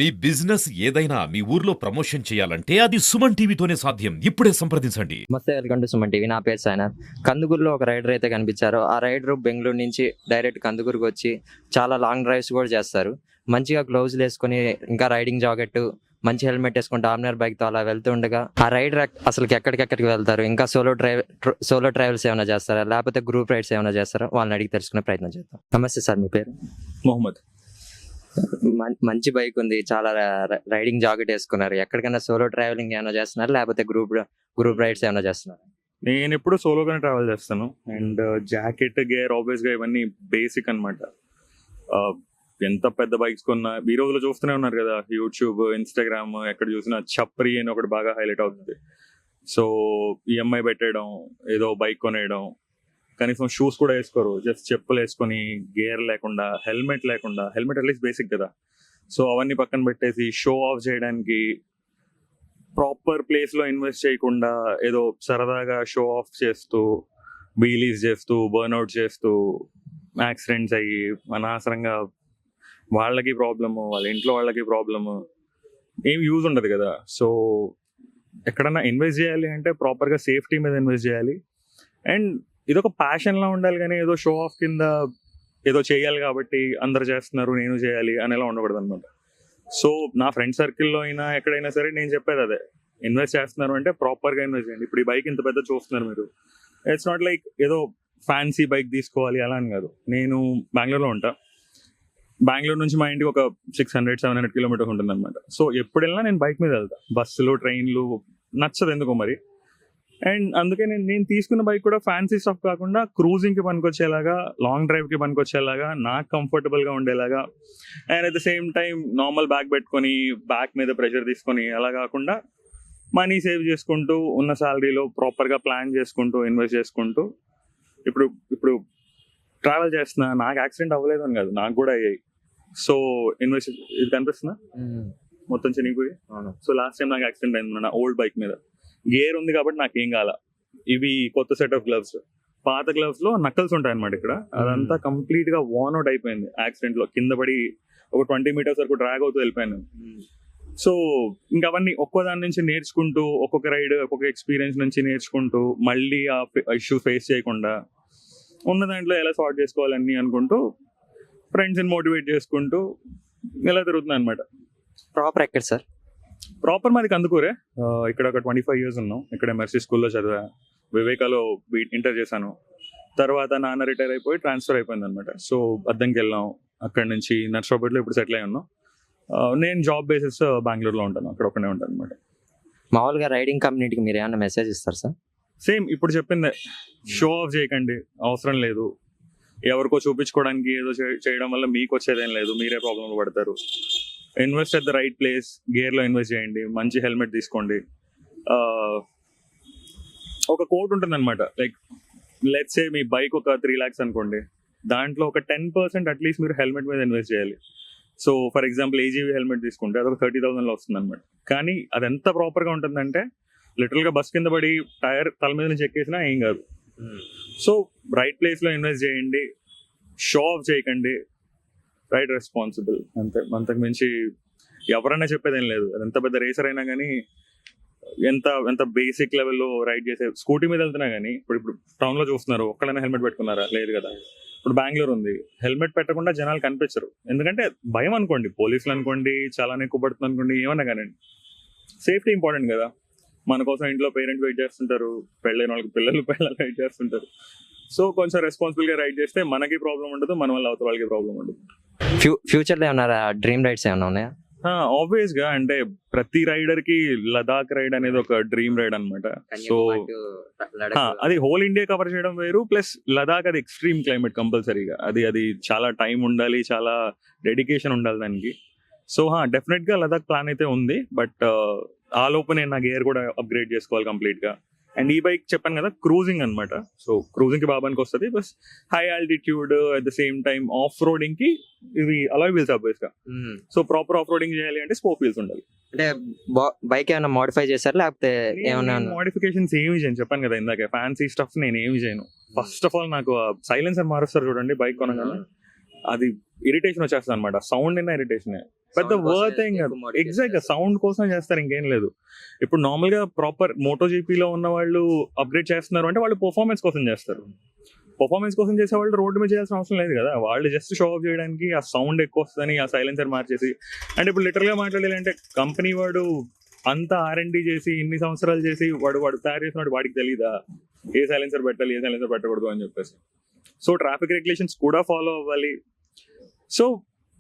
మీ business ఏదైనా మీ ఊర్లో promotion చేయాలంటే అది సుమన్ టీవీతోనే సాధ్యం. ఇప్పుడే సంప్రదించండి. నమస్తే, వెల్కమ్ టు సుమన్ టీవీ. నా పేరు సాయినాథ్. కందుకూరులో ఒక రైడర్ అయితే కనిపించారో ఆ రైడర్ బెంగళూరు నుంచి డైరెక్ట్ కందుకూరుకు వచ్చి చాలా లాంగ్ డ్రైవ్స్ కూడా చేస్తారు. మంచిగా గ్లౌజులు వేసుకొని, ఇంకా రైడింగ్ జాకెట్, మంచి హెల్మెట్ వేసుకొని డామినర్ బైక్తో అలా వెళ్తూ ఉండగా ఆ రైడర్ అసలు ఎక్కడికెక్కడికి వెళ్తారు, ఇంకా సోలో ట్రావెల్స్ ఏమైనా చేస్తారా, లేకపోతే గ్రూప్ రైడ్స్ ఏమైనా చేస్తారా, వాళ్ళని అడిగి తెలుసుకునే ప్రయత్నం చేద్దాం. నమస్తే సార్, మీ పేరు? మొహమ్మద్. మంచి బైక్ ఉంది, చాలా రైడింగ్ జాకెట్ వేసుకున్నారు. ఎక్కడికైనా సోలో ట్రావెలింగ్ ఏమైనా చేస్తున్నారు, లేకపోతే గ్రూప్ రైడ్స్ ఏమైనా చేస్తున్నారు? నేను ఎప్పుడు సోలోగానే ట్రావెల్ చేస్తాను. అండ్ జాకెట్, గేర్ ఆబ్వియస్ గా ఇవన్నీ బేసిక్ అనమాట. ఎంత పెద్ద బైక్స్ కొన్నా ఈ రోజులో చూస్తూనే ఉన్నారు కదా, యూట్యూబ్, ఇన్స్టాగ్రామ్, ఎక్కడ చూసినా చప్రి అని ఒకటి బాగా హైలైట్ అవుతుంది. సో ఈఎంఐ పెట్టేయడం, ఏదో బైక్ కొనేయడం, కనీసం షూస్ కూడా వేసుకోరు, జస్ట్ చెప్పులు వేసుకొని, గేర్ లేకుండా, హెల్మెట్ అట్లీస్ట్ బేసిక్ కదా. సో అవన్నీ పక్కన పెట్టేసి షో ఆఫ్ చేయడానికి ప్రాపర్ ప్లేస్ లో ఇన్వెస్ట్ చేయకుండా ఏదో సరదాగా షో ఆఫ్ చేస్తూ, వీలీస్ చేస్తూ, బర్న్అవుట్ చేస్తూ, యాక్సిడెంట్స్ అయ్యి అనవసరంగా వాళ్ళకి ప్రాబ్లము, వాళ్ళ ఇంట్లో వాళ్ళకి ప్రాబ్లము, ఏం యూజ్ ఉండదు కదా. సో ఎక్కడన్నా ఇన్వెస్ట్ చేయాలి అంటే ప్రాపర్గా సేఫ్టీ మీద ఇన్వెస్ట్ చేయాలి. అండ్ ఇదొక ప్యాషన్ లా ఉండాలి, కానీ ఏదో షో ఆఫ్ కింద ఏదో చేయాలి కాబట్టి అందరు చేస్తున్నారు నేను చేయాలి అనేలా ఉండకూడదు అనమాట. సో నా ఫ్రెండ్ సర్కిల్లో అయినా ఎక్కడైనా సరే నేను చెప్పేది అదే, ఇన్వెస్ట్ చేస్తున్నారు అంటే ప్రాపర్గా ఇన్వెస్ట్ చేయండి. ఇప్పుడు ఈ బైక్ ఇంత పెద్ద చూస్తున్నారు మీరు, ఇట్స్ నాట్ లైక్ ఏదో ఫ్యాన్సీ బైక్ తీసుకోవాలి అలా అని కాదు. నేను బెంగళూరులో ఉంటా. బెంగళూరు నుంచి మా ఇంటికి ఒక 600-700 కిలోమీటర్స్ ఉంటుంది అనమాట. సో ఎప్పుడు వెళ్ళినా నేను బైక్ మీద వెళ్తా. బస్సులు, ట్రైన్లు నచ్చదు ఎందుకో మరి. అండ్ అందుకే నేను తీసుకున్న బైక్ కూడా ఫ్యాన్సీ స్టఫ్ కాకుండా క్రూజింగ్కి పనికొచ్చేలాగా, లాంగ్ డ్రైవ్కి పనికొచ్చేలాగా, నాకు కంఫర్టబుల్గా ఉండేలాగా, and at the same time normal bag పెట్టుకొని బ్యాక్ మీద ప్రెషర్ తీసుకొని అలా కాకుండా మనీ సేవ్ చేసుకుంటూ, ఉన్న శాలరీలో ప్రాపర్గా ప్లాన్ చేసుకుంటూ, ఇన్వెస్ట్ చేసుకుంటూ ఇప్పుడు ట్రావెల్ చేస్తున్నా. నాకు యాక్సిడెంట్ అవ్వలేదు అని కాదు, నాకు కూడా అయ్యాయి. సో ఇన్వెస్ట్, ఇది కనిపిస్తున్నా మొత్తం చినిగిపోయి. సో లాస్ట్ టైం నాకు యాక్సిడెంట్ అయింది నా ఓల్డ్ బైక్ మీద. గేర్ ఉంది కాబట్టి నాకేం కాల. ఇవి కొత్త సెట్ ఆఫ్ గ్లవ్స్. పాత గ్లవ్స్ లో నక్కల్స్ ఉంటాయి అనమాట ఇక్కడ. అదంతా కంప్లీట్ గా వార్న్ అవుట్ అయిపోయింది యాక్సిడెంట్ లో. కింద పడి ఒక 20 meters వరకు డ్రాగ్ అవుతూ వెళ్ళిపోయాను. సో ఇంకా అవన్నీ ఒక్కో దాని నుంచి నేర్చుకుంటూ, ఒక్కొక్క రైడ్, ఒక్కొక్క ఎక్స్పీరియన్స్ నుంచి నేర్చుకుంటూ, మళ్ళీ ఆ ఇష్యూ ఫేస్ చేయకుండా ఉన్న దాంట్లో ఎలా సాల్వ్ చేసుకోవాలని అనుకుంటూ, ఫ్రెండ్స్ని మోటివేట్ చేసుకుంటూ ఇలా తిరుగుతున్నాను అనమాట. ప్రాపర్ ఎక్కడ సార్? ప్రాపర్ మాది కందుకూరే. ఇక్కడ ఒక 25 years ఉన్నాం. ఇక్కడ MRC స్కూల్లో చదివా, వివేకాలో ఇంటర్ చేశాను. తర్వాత నాన్న రిటైర్ అయిపోయి ట్రాన్స్ఫర్ అయిపోయింది అనమాట. సో అద్దంకి వెళ్ళాం, అక్కడ నుంచి నర్సరావుపేటలో ఇప్పుడు సెటిల్ అయి ఉన్నాం. నేను జాబ్ బేసిస్ బెంగళూరులో ఉంటాను, అక్కడ ఒక్కనే ఉంటాను అనమాట. మామూలుగా రైడింగ్ కమ్యూనిటీకి మీరు ఏమైనా మెసేజ్ ఇస్తారు సార్? సేమ్ ఇప్పుడు చెప్పిందే, షో ఆఫ్ చేయకండి, అవసరం లేదు. ఎవరికో చూపించుకోవడానికి ఏదో చేయడం వల్ల మీకు వచ్చేదేం లేదు, మీరే ప్రాబ్లంలో పడతారు. Invest at the right place, గేర్లో ఇన్వెస్ట్ చేయండి, మంచి హెల్మెట్ తీసుకోండి. ఒక కోట్ ఉంటుంది అనమాట, లైక్ లెట్స్ సే మీ బైక్ ఒక 3 lakhs అనుకోండి, దాంట్లో ఒక 10% అట్లీస్ట్ మీరు హెల్మెట్ మీద ఇన్వెస్ట్ చేయాలి. So for example AGV helmet తీసుకుంటే అదొక 30,000లో వస్తుంది అనమాట. కానీ అది ఎంత ప్రాపర్గా ఉంటుందంటే లిటరల్గా బస్ కింద పడి టైర్ తల మీద నుంచి ఎక్కేసినా ఏం కాదు. సో రైట్ ప్లేస్లో ఇన్వెస్ట్ చేయండి, షో ఆఫ్ చేయకండి, రైట్ రెస్పాన్సిబుల్, అంతే. అంతకు మించి ఎవరైనా చెప్పేదేం లేదు. అది ఎంత పెద్ద రేసర్ అయినా కానీ, ఎంత బేసిక్ లెవెల్లో రైడ్ చేసే, స్కూటీ మీద వెళ్తున్నా కానీ, ఇప్పుడు టౌన్లో చూస్తున్నారు, ఒక్కడైనా హెల్మెట్ పెట్టుకున్నారా? లేదు కదా. ఇప్పుడు బెంగళూరు ఉంది, హెల్మెట్ పెట్టకుండా జనాలు కనిపించరు. ఎందుకంటే భయం అనుకోండి, పోలీసులు అనుకోండి, చాలా ఎక్కువ పడుతుంది అనుకోండి, ఏమన్నా కానీ సేఫ్టీ ఇంపార్టెంట్ కదా. మన కోసం ఇంట్లో పేరెంట్స్ వెయిట్ చేస్తుంటారు, పెళ్ళైన వాళ్ళకి పిల్లలు వెయిట్ చేస్తుంటారు. సో కొంచెం రెస్పాన్సిబుల్గా రైడ్ చేస్తే మనకి ప్రాబ్లం ఉండదు, మన వల్ల అవతల వాళ్ళకి ప్రాబ్లం ఉండదు. ఫ్యూచర్లో ఏమన్నా డ్రీమ్ రైడ్స్ ఏమైనా ఉన్నాయా? ఆబ్వియస్ గా, అంటే ప్రతి రైడర్ కి లదాఖ్ రైడ్ అనేది ఒక డ్రీమ్ రైడ్ అనమాట. సో అది హోల్ ఇండియా కవర్ చేయడం వేరు, ప్లస్ లదాఖ్ అది ఎక్స్ట్రీమ్ క్లైమేట్ కంపల్సరీగా. అది చాలా టైం ఉండాలి, చాలా డెడికేషన్ ఉండాలి దానికి. సో డెఫినెట్ గా లదాఖ్ ప్లాన్ అయితే ఉంది. బట్ ఆ లోపు నేను నా గేర్ కూడా అప్గ్రేడ్ చేసుకోవాలి కంప్లీట్ గా. అండ్ ఈ బైక్ చెప్పాను కదా, క్రూజింగ్ అనమాట. సో క్రూజింగ్ కి బాబానికి వస్తుంది, plus high altitude, at the same time off roading కి ఇవి అలాయ్ వీల్స్ ఆబ్వియస్ గా. సో ప్రాపర్ ఆఫ్ రోడింగ్ చేయాలి అంటే స్పోక్ వీల్స్ ఉండాలి. అంటే బైక్ ఏమైనా మోడిఫై చేశారు, లేకపోతే ఏమైనా మోడిఫికేషన్స్ ఏమి చేయను, చెప్పాను కదా ఇందాక, ఫ్యాన్సీ స్టఫ్ నేను ఏమి చేయను. ఫస్ట్ ఆఫ్ ఆల్ నాకు సైలెన్సర్ మారుస్తారు చూడండి బైక్ కొనగానే, అది ఇరిటేషన్ వచ్చేస్తుంది అనమాట. సౌండ్ అయినా ఇరిటేషన్. పెద్ద వర్త్ ఏం కాదు. ఎగ్జాక్ట్ గా సౌండ్ కోసం చేస్తారు, ఇంకేం లేదు. ఇప్పుడు నార్మల్ గా ప్రాపర్ మోటో జీపీలో ఉన్న వాళ్ళు అప్గ్రేడ్ చేస్తున్నారు అంటే వాళ్ళు పర్ఫార్మెన్స్ కోసం చేస్తారు. పర్ఫార్మెన్స్ కోసం చేసే వాళ్ళు రోడ్డు మీద చేయాల్సిన అవసరం లేదు కదా. వాళ్ళు జస్ట్ షో ఆఫ్ చేయడానికి ఆ సౌండ్ ఎక్కువ వస్తుందని ఆ సైలెన్సర్ మార్చేసి, అంటే ఇప్పుడు లిటరల్ గా మాట్లాడాలంటే కంపెనీ వాడు అంత R&D చేసి ఇన్ని సంవత్సరాలు చేసి వాడు తయారు చేసిన వాడికి తెలీదా ఏ సైలెన్సర్ పెట్టాలి ఏ సైలెన్సర్ పెట్టకూడదు అని చెప్పేసి. సో ట్రాఫిక్ రెగ్యులేషన్స్ కూడా ఫాలో అవ్వాలి. సో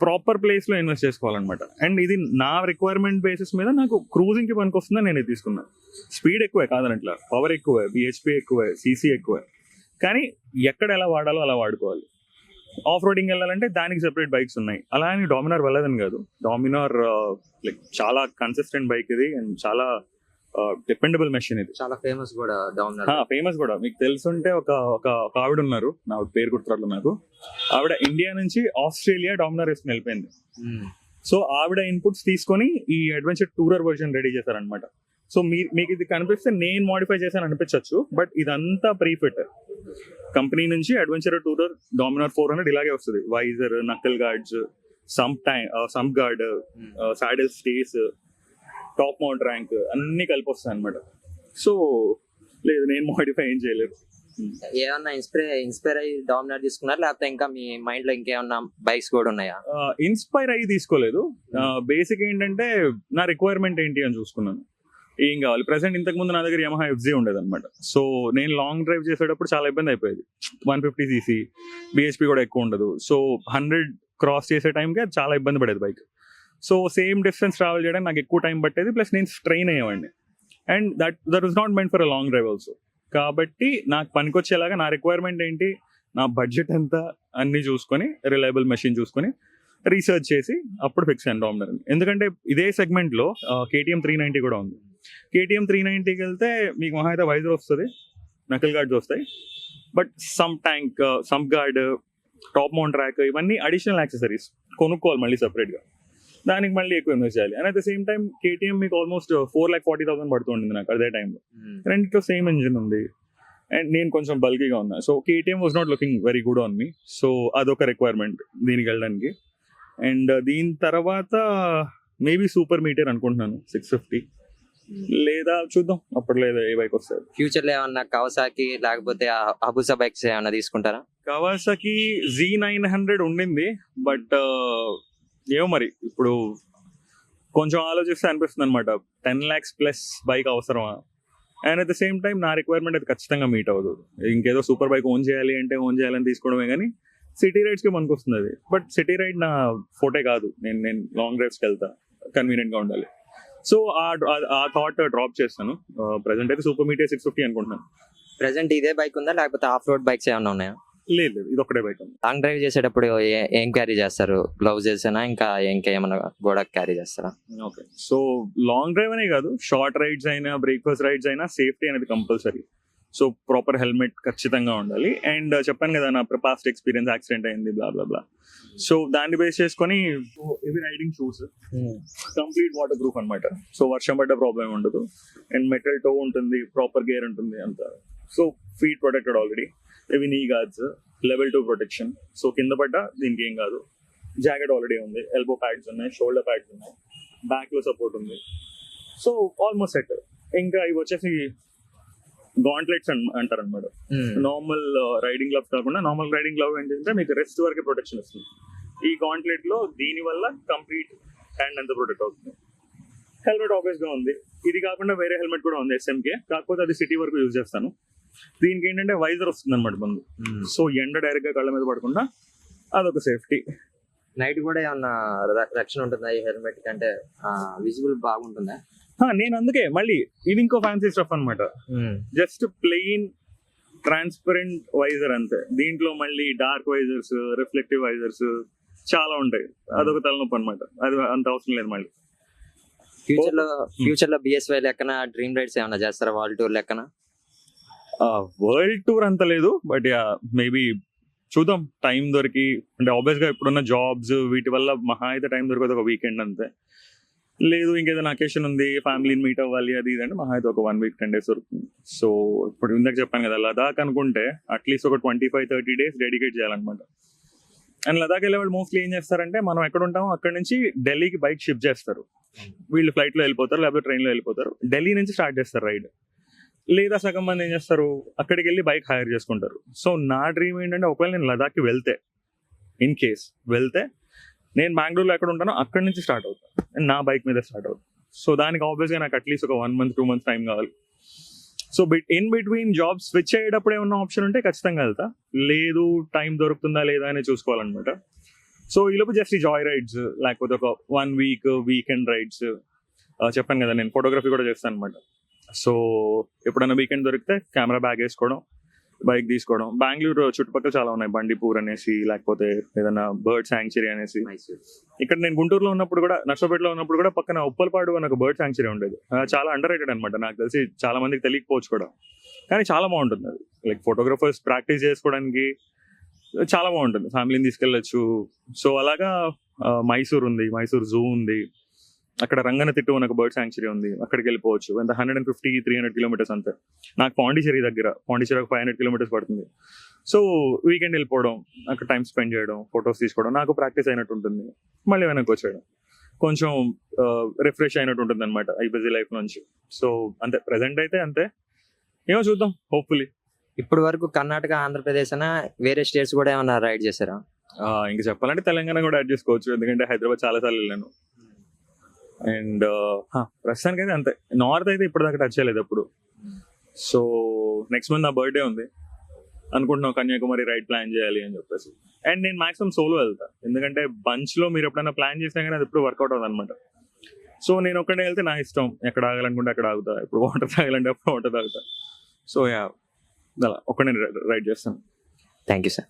ప్రాపర్ ప్లేస్ లో ఇన్వెస్ట్ చేసుకోవాలన్నమాట. అండ్ ఇది నా రిక్వైర్మెంట్ బేసిస్ మీద నాకు క్రూజింగ్ కి పనికి వస్తుందని నేను ఇది తీసుకున్నాను. స్పీడ్ ఎక్కువే కాదనట్లా, పవర్ ఎక్కువే, బిహెచ్పి ఎక్కువే, సీసీ ఎక్కువే, కానీ ఎక్కడ ఎలా వాడాలో అలా వాడుకోవాలి. ఆఫ్ రోడింగ్ వెళ్ళాలంటే దానికి సెపరేట్ బైక్స్ ఉన్నాయి. అలా అని డామినార్ వెళ్ళదని కాదు. డామినార్ లైక్ చాలా కన్సిస్టెంట్ బైక్ ఇది అండ్ చాలా డిపెండబుల్ మెషిన్ ఇది. చాలా ఫేమస్ కూడా డామినార్. ఫేమస్ కూడా. మీకు తెలుసుంటే ఒక ఒక ఒక ఆవిడ ఉన్నారు, నా పేరు గుర్తురాట్లు నాకు. ఆవిడ ఇండియా నుంచి ఆస్ట్రేలియా డామినార్ వేసుకుని వెళ్ళిపోయింది. సో ఆవిడ ఇన్పుట్స్ తీసుకొని ఈ అడ్వెంచర్ టూరర్ వర్షన్ రెడీ చేశారనమాట. సో మీకు ఇది కనిపిస్తే నేను మోడిఫై చేశాను అనిపించవచ్చు, బట్ ఇదంతా ప్రీఫిట్. కంపెనీ నుంచి అడ్వెంచర్ టూరర్ డామినార్ 400 ఇలాగే వస్తుంది. Visor, knuckle guards, sump guard, saddle stays, top mount rack అన్ని కలిపి వస్తాయి అనమాట. సో లేదు, నేను మోడిఫై ఏం చేయలేదు. ఏమన్నా ఇన్స్పైర్ అయ్యి డామినార్ తీసుకున్నారు, లేకపోతే ఇంకా మీ మైండ్ లో ఇంకేమన్నా బైక్స్ కూడా ఉన్నాయా? ఇన్స్పైర్ అయ్యి తీసుకోలేదు. బేసిక్ ఏంటంటే నా రిక్వైర్మెంట్ ఏంటి అని చూసుకున్నాను. ఏం కావాలి ప్రెసెంట్. ఇంతకు ముందు నా దగ్గర యమహా FZ ఉండేది అనమాట. సో నేను లాంగ్ డ్రైవ్ చేసేటప్పుడు చాలా ఇబ్బంది అయిపోయేది. 150cc, బిహెచ్పి కూడా ఎక్కువ ఉండదు. సో 100 క్రాస్ చేసే టైంకి అది చాలా ఇబ్బంది పడేది bike. So same distance travel చేయడానికి నాకు ఎక్కువ టైం పట్టేది, ప్లస్ నేను స్ట్రెయిన్ అయ్యేవాడిని. And that was not meant for a long drive also. కాబట్టి నాకు పనికొచ్చేలాగా నా రిక్వైర్మెంట్ ఏంటి, నా బడ్జెట్ ఎంత అన్ని చూసుకొని, రిలయబుల్ మెషిన్ చూసుకొని రీసెర్చ్ చేసి అప్పుడు ఫిక్స్ అయ్యాను డామినార్. ఎందుకంటే ఇదే సెగ్మెంట్లో KTM 390 కూడా ఉంది. KTM 390కి వెళ్తే మీకు మహా అయితే వైజర్ వస్తుంది, నకల్ గార్డ్స్ వస్తాయి, but sump tank, sump guard, top mount track ఇవన్నీ అడిషనల్ యాక్సెసరీస్ కొనుక్కోవాలి మళ్ళీ సపరేట్గా. దానికి మళ్ళీ ఎక్కువ ఇన్వెస్ట్ చేయాలి. And at the same time KTM మీకు ఆల్మోస్ట్ 4,40,000 పడుతుండింది నాకు అదే టైంలో. రెండింటిలో సేమ్ ఇంజిన్ ఉంది అండ్ నేను కొంచెం బల్కీగా ఉన్నా. So KTM was not looking very good on me. So అదొక రిక్వైర్మెంట్ దీనికి వెళ్ళడానికి. అండ్ దీని తర్వాత మేబీ సూపర్ మీటర్ అనుకుంటున్నాను 650, లేదా చూద్దాం అప్పుడు లేదా ఏ బైక్ వస్తుంది. ఫ్యూచర్ లో ఏమన్నా కవాసాకి లేకపోతే హబుసా బైక్స్ ఏమన్నా తీసుకుంటారా? కవాసాకి Z900 ఉండింది, బట్ ఏమో మరి ఇప్పుడు కొంచెం ఆలోచిస్తే అనిపిస్తుంది అనమాట, 10 lakhs ప్లస్ బైక్ అవసరమా. And at the same time నా రిక్వైర్మెంట్ అది ఖచ్చితంగా మీట్ అవ్వదు. ఇంకేదో సూపర్ బైక్ ఓన్ చేయాలి అంటే ఓన్ చేయాలని తీసుకోవడమే, కానీ సిటీ రైడ్స్కి మనకు వస్తుంది అది. బట్ సిటీ రైడ్ నా ఫోటే కాదు, నేను లాంగ్ డ్రైవ్స్కి వెళ్తా, కన్వీనియంట్గా ఉండాలి. సో ఆ థాట్ డ్రాప్ చేస్తాను. ప్రెసెంట్ అయితే సూపర్ మీటర్ 650 అనుకుంటున్నాను. ప్రెసెంట్ ఇదే బైక్ ఉందా, లేకపోతే ఆఫ్ రోడ్ బైక్స్ ఏమైనా ఉన్నాయా? లేదు, ఇది ఒకటే బైక్ ఉంది. లాంగ్ డ్రైవ్ చేసేటప్పుడు ఏం క్యారీ చేస్తారు? గ్లౌజెస్ అయినా ఇంకా ఇంకేమైనా కూడా క్యారీ చేస్తారా? ఓకే, సో లాంగ్ డ్రైవ్ అనే కాదు, షార్ట్ రైడ్స్ అయినా, బ్రేక్ఫాస్ట్ రైడ్స్ అయినా సేఫ్టీ అనేది కంపల్సరీ. సో ప్రాపర్ హెల్మెట్ ఖచ్చితంగా ఉండాలి. అండ్ చెప్పాను కదా నా పాస్ట్ ఎక్స్పీరియన్స్, యాక్సిడెంట్ అయింది బ్లా బ్లా బ్లా. సో దాన్ని బేస్ చేసుకొని ఇవి riding shoes complete water proof అనమాట. సో వర్షం పడ్డ ప్రాబ్లం ఉండదు. అండ్ మెటల్ టో ఉంటుంది, ప్రాపర్ గేర్ ఉంటుంది అంతా. So feet protected already. ఇవి నీ గార్డ్స్, లెవెల్ 2 ప్రొటెక్షన్. సో కింద పడ్డ దీనికి ఏం కాదు. జాకెట్ ఆల్రెడీ ఉంది, ఎల్బో ప్యాడ్స్ ఉన్నాయి, షోల్డర్ ప్యాడ్స్ ఉన్నాయి, బ్యాక్ లో సపోర్ట్ ఉంది. So almost set. ఇంకా ఇవి వచ్చేసి గాంట్లెట్స్ అంటారు అనమాట. నార్మల్ రైడింగ్ గ్లవ్స్ కాకుండా, నార్మల్ రైడింగ్ గ్లవ్ ఏంటంటే మీకు రెస్ట్ వరకే ప్రొటెక్షన్ వస్తుంది. ఈ గాంట్లెట్ లో దీని వల్ల కంప్లీట్ హ్యాండ్ అంతా ప్రొటెక్ట్ అవుతుంది. హెల్మెట్ ఆబ్వియస్ గా ఉంది. ఇది కాకుండా వేరే హెల్మెట్ కూడా ఉంది SMK, కాకపోతే అది సిటీ వరకు యూజ్ చేస్తాను. దీనికి ఏంటంటే వైజర్ వస్తుంది అనమాట ముందు. సో ఎండ డైరెక్ట్ గా కళ్ళ మీద పడకుండా అదొక సేఫ్టీ. నైట్ కూడా ఏమన్నా రక్షణ ఉంటుందా ఈ హెల్మెట్ కంటే? విజిబుల్ బాగుంటుందా? నేను అందుకే మళ్ళీ ఇది ఇంకో ఫ్యాన్సీ స్టఫ్ అనమాట. జస్ట్ ప్లెయిన్ ట్రాన్స్పరెంట్ వైజర్ అంతే. దీంట్లో మళ్ళీ డార్క్ వైజర్స్, రిఫ్లెక్టివ్ వైజర్స్ చాలా ఉంటాయి. అదొక తలనొప్పి అనమాట. అది అంత అవసరం లేదు. మళ్ళీ ఫ్యూచర్ లో BSY లెక్కన డ్రీమ్ రైడ్స్ ఏమన్నా చేస్తారా? వరల్డ్ టూర్ లెక్కన? వరల్డ్ టూర్ అంత లేదు, బట్ మేబీ చూద్దాం టైం దొరికి. అంటే ఆబ్వియస్ గా ఇప్పుడున్న జాబ్స్ వీటి వల్ల మహా అయితే టైం దొరకదు ఒక వీకెండ్ అంతే. లేదు ఇంకేదైనా అకేషన్ ఉంది, ఫ్యామిలీని మీట్ అవ్వాలి అది ఇది అంటే మహా అయితే ఒక 1 week 10 days దొరుకుతుంది. సో ఇప్పుడు ఇందాక చెప్పాను కదా, లదాఖ్ అనుకుంటే అట్లీస్ట్ ఒక 25-30 days డెడికేట్ చేయాలన్నమాట. అండ్ లదాఖ్ వెళ్ళే వాళ్ళు మోస్ట్లీ ఏం చేస్తారంటే మనం ఎక్కడ ఉంటామో అక్కడ నుంచి ఢిల్లీకి బైక్ షిఫ్ట్ చేస్తారు. వీళ్ళు ఫ్లైట్లో వెళ్ళిపోతారు, లేకపోతే ట్రైన్లో వెళ్ళిపోతారు. ఢిల్లీ నుంచి స్టార్ట్ చేస్తారు రైడ్. లేదా సగం మంది ఏం చేస్తారు, అక్కడికి వెళ్ళి బైక్ హైర్ చేసుకుంటారు. సో నా డ్రీమ్ ఏంటంటే, ఒకవేళ నేను లదాఖ్కి వెళ్తే, ఇన్ కేస్ వెళ్తే, నేను బెంగళూరులో ఎక్కడ ఉంటానో అక్కడి నుంచి స్టార్ట్ అవుతాను. నేను నా బైక్ మీద స్టార్ట్ అవుతాను. సో దానికి ఆబ్వియస్గా నాకు అట్లీస్ట్ ఒక 1 month 2 months టైం కావాలి. So in between jobs switch అయ్యేటప్పుడు ఏమన్నా ఆప్షన్ ఉంటే ఖచ్చితంగా వెళ్తా. లేదు, టైం దొరుకుతుందా లేదా అని చూసుకోవాలన్నమాట. సో ఈలోపు జస్ట్ ఈ జాయ్ రైడ్స్, లేకపోతే ఒక 1 week వీకెండ్ రైడ్స్. చెప్పాను కదా, నేను ఫోటోగ్రఫీ కూడా చేస్తాను అనమాట. సో ఎప్పుడైనా వీకెండ్ దొరికితే కెమెరా బ్యాగ్ వేసుకోవడం, బైక్ తీసుకోవడం. బెంగళూరు చుట్టుపక్కల చాలా ఉన్నాయి, బండిపూర్ అనేసి, లేకపోతే ఏదైనా బర్డ్ శాంక్చురీ అనేసి. ఇక్కడ నేను గుంటూరులో ఉన్నప్పుడు కూడా, నర్సపేటలో ఉన్నప్పుడు కూడా పక్కన ఉప్పలపాడు అని ఒక బర్డ్ శాంక్చురీ ఉండేది. చాలా అండర్ రేటెడ్ అనమాట, నాకు తెలిసి చాలా మందికి తెలియకపోవచ్చు కూడా, కానీ చాలా బాగుంటుంది అది. లైక్ ఫోటోగ్రఫర్స్ ప్రాక్టీస్ చేసుకోవడానికి చాలా బాగుంటుంది, ఫ్యామిలీని తీసుకెళ్ళచ్చు. సో అలాగా మైసూర్ ఉంది, మైసూర్ జూ ఉంది, అక్కడ రంగనతిట్టు అని ఒక బర్డ్ శాంక్చురీ ఉంది, అక్కడికి వెళ్ళిపోవచ్చు. ఎంత 150-300 kilometers అంతే. నాకు పాండిచేరి దగ్గర, పాండిచేరి ఒక 500 kilometers పడుతుంది. సో వీకెండ్ వెళ్ళిపోవడం, అక్కడ టైం స్పెండ్ చేయడం, ఫొటోస్ తీసుకోవడం, నాకు ప్రాక్టీస్ అయినట్టు ఉంటుంది. మళ్ళీ వెనక్కి వచ్చేయడం, కొంచెం రిఫ్రెష్ అయినట్టు ఉంటుంది అనమాట ఈ బిజీ లైఫ్ నుంచి. సో అంతే, ప్రెసెంట్ అయితే అంతే. ఏమో చూద్దాం, హోప్ఫుల్లీ. ఇప్పుడు వరకు కర్ణాటక, ఆంధ్రప్రదేశ్ అన్న వేరే స్టేట్స్ కూడా ఏమన్నా రైడ్ చేశారా? ఇంకా చెప్పాలంటే తెలంగాణ కూడా యాడ్ చేసుకోవచ్చు, ఎందుకంటే హైదరాబాద్ చాలా సార్లు వెళ్ళాను. అండ్ ప్రస్తుతానికి అయితే అంతే. నార్త్ అయితే ఇప్పటిదాకా టచ్ చేయలేదు ఎప్పుడు. సో నెక్స్ట్ మంత్ నా బర్త్డే ఉంది, అనుకుంటున్నాం కన్యాకుమారి రైడ్ ప్లాన్ చేయాలి అని చెప్పేసి. అండ్ నేను మాక్సిమం సోలో వెళ్తా, ఎందుకంటే బంచ్లో మీరు ఎప్పుడైనా ప్లాన్ చేసినా కానీ అది ఎప్పుడు వర్కౌట్ అవ్వదు అనమాట. సో నేను ఒక్కడే వెళ్తే నా ఇష్టం, ఎక్కడ ఆగాలనుకుంటే అక్కడ ఆగుతా, ఎప్పుడు వాటర్ తాగాలంటే అప్పుడు వాటర్ తాగుతా. సో అలా ఒక్కడే రైడ్ చేస్తాను. Thank you sir.